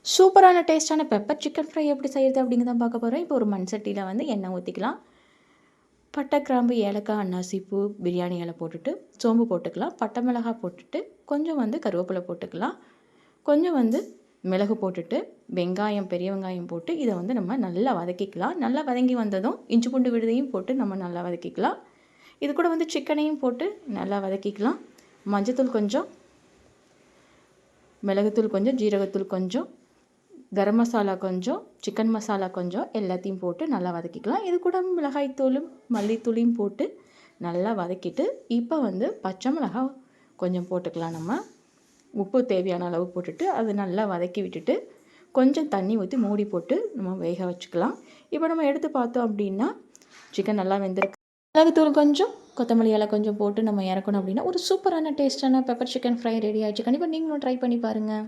சூப்பரான டேஸ்ட்டான pepper chicken fry எப்படி செய்கிறது அப்படிங்கிறத பார்க்க போகிறோம். இப்போ ஒரு மண் சட்டியில் வந்து எண்ணெய் ஊற்றிக்கலாம். பட்டை, கிராம்பு, ஏலக்காய், அன்னாசிப்பூ, பிரியாணி இலை போட்டுட்டு சோம்பு போட்டுக்கலாம். பட்டை மிளகாய் போட்டுட்டு கொஞ்சம் வந்து கருவேப்பிலை போட்டுக்கலாம். கொஞ்சம் வந்து மிளகு போட்டுட்டு வெங்காயம், பெரிய வெங்காயம் போட்டு இதை வந்து நம்ம நல்லா வதக்கிக்கலாம். நல்லா வதங்கி வந்ததும் இஞ்சி பூண்டு விழுதையும் போட்டு நம்ம நல்லா வதக்கிக்கலாம். இது கூட வந்து சிக்கனையும் போட்டு நல்லா வதக்கிக்கலாம். மஞ்சத்தூள் கொஞ்சம், மிளகுத்தூள் கொஞ்சம், ஜீரகத்தூள் கொஞ்சம், கரம் மசாலா கொஞ்சம், சிக்கன் மசாலா கொஞ்சம் எல்லாத்தையும் போட்டு நல்லா வதக்கிக்கலாம். இது கூட மிளகாய்த்தூளும் மல்லித்தூளையும் போட்டு நல்லா வதக்கிட்டு இப்போ வந்து பச்சை மிளகாய் கொஞ்சம் போட்டுக்கலாம். நம்ம உப்பு தேவையான அளவு போட்டுட்டு அது நல்லா வதக்கி விட்டுட்டு கொஞ்சம் தண்ணி ஊற்றி மூடி போட்டு நம்ம வேக வச்சுக்கலாம். இப்போ நம்ம எடுத்து பார்த்தோம் அப்படின்னா சிக்கன் நல்லா வெந்திருக்கு. மிளகுத்தூள் கொஞ்சம், கொத்தமல்லி இலை கொஞ்சம் போட்டு நம்ம இறக்கணும் அப்படின்னா ஒரு சூப்பரான டேஸ்ட்டான பெப்பர் சிக்கன் ஃப்ரை ரெடி ஆகிடுச்சு. கண்டிப்பாக நீங்களும் ட்ரை பண்ணி பாருங்கள்.